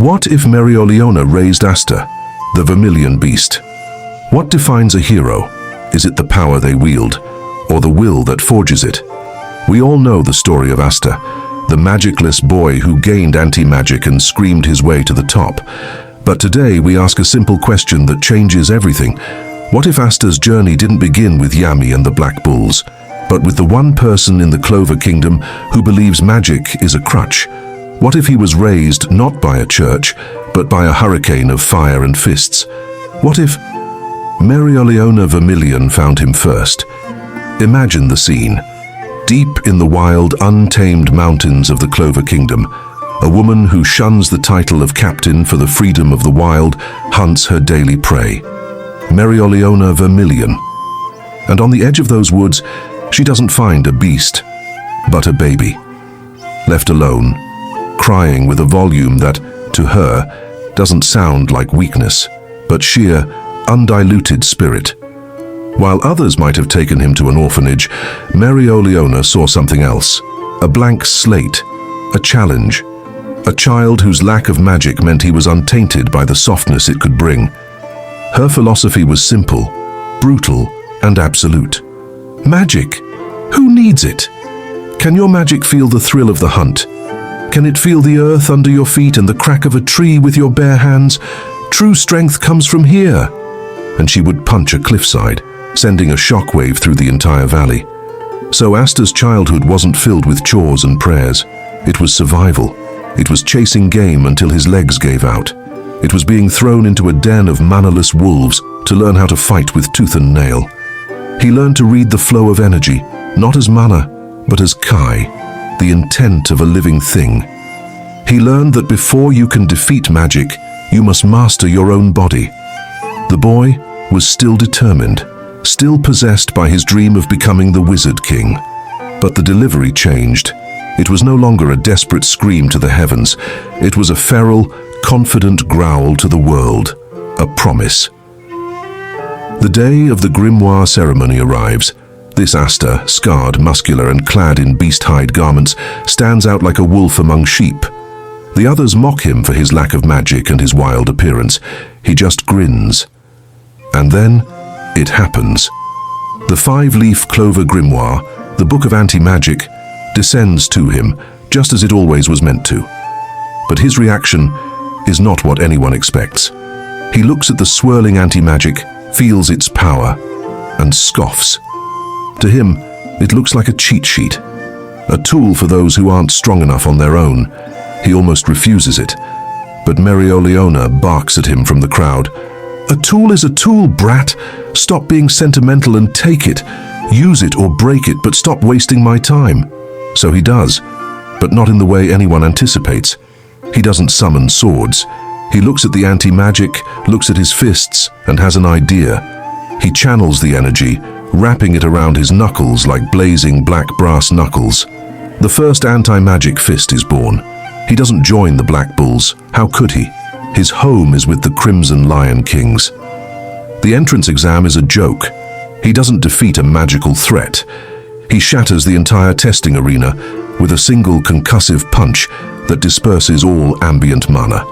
What if Mereoleona raised Asta, the Vermillion Beast? What defines a hero? Is it the power they wield, or the will that forges it? We all know the story of Asta, the magicless boy who gained anti-magic and screamed his way to the top. But today we ask a simple question that changes everything. What if Asta's journey didn't begin with Yami and the Black Bulls, but with the one person in the Clover Kingdom who believes magic is a crutch? What if he was raised not by a church, but by a hurricane of fire and fists? What if Mereoleona Vermillion found him first? Imagine the scene. Deep in the wild, untamed mountains of the Clover Kingdom, a woman who shuns the title of captain for the freedom of the wild hunts her daily prey. Mereoleona Vermillion. And on the edge of those woods, she doesn't find a beast, but a baby. Left alone, crying with a volume that, to her, doesn't sound like weakness, but sheer, undiluted spirit. While others might have taken him to an orphanage, Mereoleona saw something else. A blank slate, a challenge. A child whose lack of magic meant he was untainted by the softness it could bring. Her philosophy was simple, brutal, and absolute. Magic? Who needs it? Can your magic feel the thrill of the hunt? Can it feel the earth under your feet and the crack of a tree with your bare hands? True strength comes from here. And she would punch a cliffside, sending a shockwave through the entire valley. So Asta's childhood wasn't filled with chores and prayers. It was survival. It was chasing game until his legs gave out. It was being thrown into a den of mannerless wolves to learn how to fight with tooth and nail. He learned to read the flow of energy, not as mana, but as Kai, the intent of a living thing. He learned that before you can defeat magic, you must master your own body. The boy was still determined, still possessed by his dream of becoming the Wizard King. But the delivery changed. It was no longer a desperate scream to the heavens. It was a feral, confident growl to the world, a promise. The day of the Grimoire Ceremony arrives. This Asta, scarred, muscular, and clad in beast-hide garments, stands out like a wolf among sheep. The others mock him for his lack of magic and his wild appearance. He just grins. And then, it happens. The five-leaf clover grimoire, the book of anti-magic, descends to him, just as it always was meant to. But his reaction is not what anyone expects. He looks at the swirling anti-magic, feels its power, and scoffs. To him, it looks like a cheat sheet, a tool for those who aren't strong enough on their own. He almost refuses it, but Mereoleona barks at him from the crowd. "A tool is a tool, brat. Stop being sentimental and take it. Use it or break it, but stop wasting my time." So he does, but not in the way anyone anticipates. He doesn't summon swords. He looks at the anti-magic, looks at his fists, and has an idea. He channels the energy, wrapping it around his knuckles like blazing black brass knuckles. The first anti-magic fist is born. He doesn't join the Black Bulls. How could he? His home is with the Crimson Lion Kings. The entrance exam is a joke. He doesn't defeat a magical threat. He shatters the entire testing arena with a single concussive punch that disperses all ambient mana.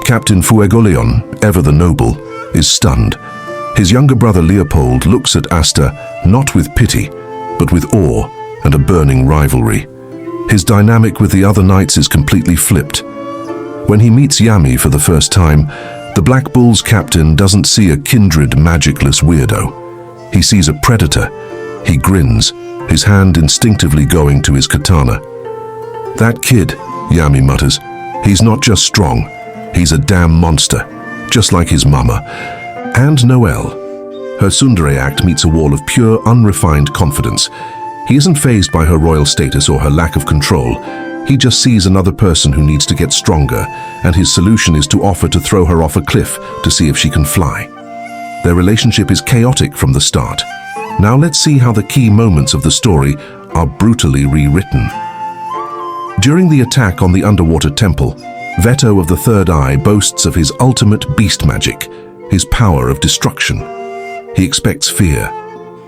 Captain Fuegoleon, ever the noble, is stunned. His younger brother Leopold looks at Asta not with pity, but with awe and a burning rivalry. His dynamic with the other knights is completely flipped. When he meets Yami for the first time, the Black Bull's captain doesn't see a kindred magicless weirdo. He sees a predator. He grins, his hand instinctively going to his katana. "That kid," Yami mutters, "he's not just strong, he's a damn monster, just like his mama." And Noelle. Her tsundere act meets a wall of pure, unrefined confidence. He isn't fazed by her royal status or her lack of control. He just sees another person who needs to get stronger, and his solution is to offer to throw her off a cliff to see if she can fly. Their relationship is chaotic from the start. Now let's see how the key moments of the story are brutally rewritten. During the attack on the underwater temple, Vetto of the Third Eye boasts of his ultimate beast magic, his power of destruction. He expects fear.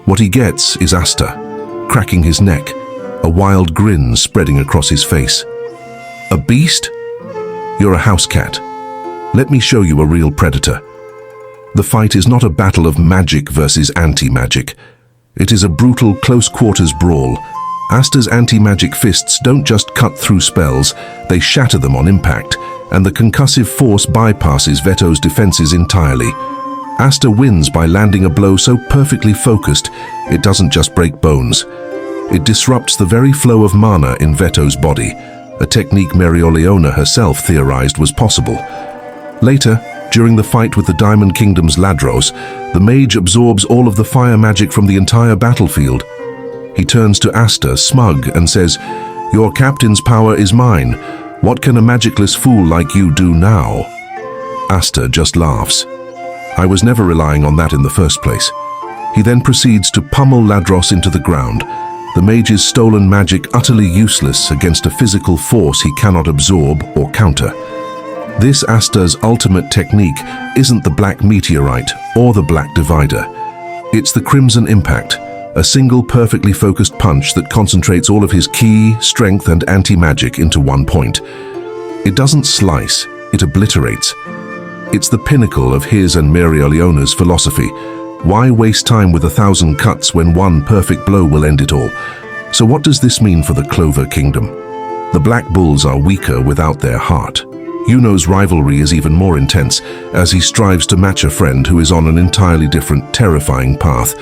What he gets is Asta, cracking his neck, a wild grin spreading across his face. A beast? You're a house cat. Let me show you a real predator. The fight is not a battle of magic versus anti-magic. It is a brutal close-quarters brawl. Asta's anti-magic fists don't just cut through spells, they shatter them on impact, and the concussive force bypasses Vetto's defenses entirely. Asta wins by landing a blow so perfectly focused, it doesn't just break bones. It disrupts the very flow of mana in Vetto's body, a technique Mereoleona herself theorized was possible. Later, during the fight with the Diamond Kingdom's Ladros, the mage absorbs all of the fire magic from the entire battlefield. He turns to Asta, smug, and says, "Your captain's power is mine. What can a magicless fool like you do now?" Asta just laughs. I was never relying on that in the first place. He then proceeds to pummel Ladros into the ground, the mage's stolen magic utterly useless against a physical force he cannot absorb or counter. This Asta's ultimate technique isn't the Black Meteorite or the Black Divider. It's the Crimson Impact, a single perfectly focused punch that concentrates all of his ki, strength, and anti-magic into one point. It doesn't slice, it obliterates. It's the pinnacle of his and Mereoleona's philosophy. Why waste time with 1,000 cuts when one perfect blow will end it all? So what does this mean for the Clover Kingdom? The Black Bulls are weaker without their heart. Yuno's rivalry is even more intense as he strives to match a friend who is on an entirely different, terrifying path.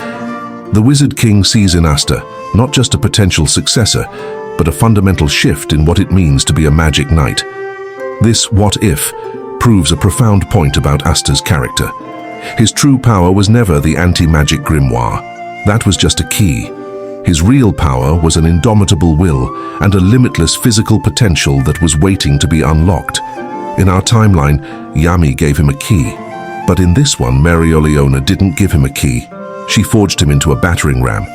The Wizard King sees in Asta not just a potential successor, but a fundamental shift in what it means to be a magic knight. This what-if proves a profound point about Asta's character. His true power was never the anti-magic grimoire. That was just a key. His real power was an indomitable will and a limitless physical potential that was waiting to be unlocked. In our timeline, Yami gave him a key. But in this one, Mereoleona didn't give him a key. She forged him into a battering ram.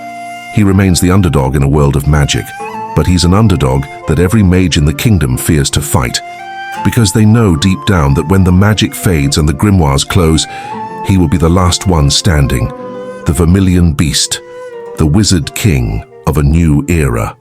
He remains the underdog in a world of magic, but he's an underdog that every mage in the kingdom fears to fight. Because they know deep down that when the magic fades and the grimoires close, he will be the last one standing, the Vermillion Beast, the Wizard King of a new era.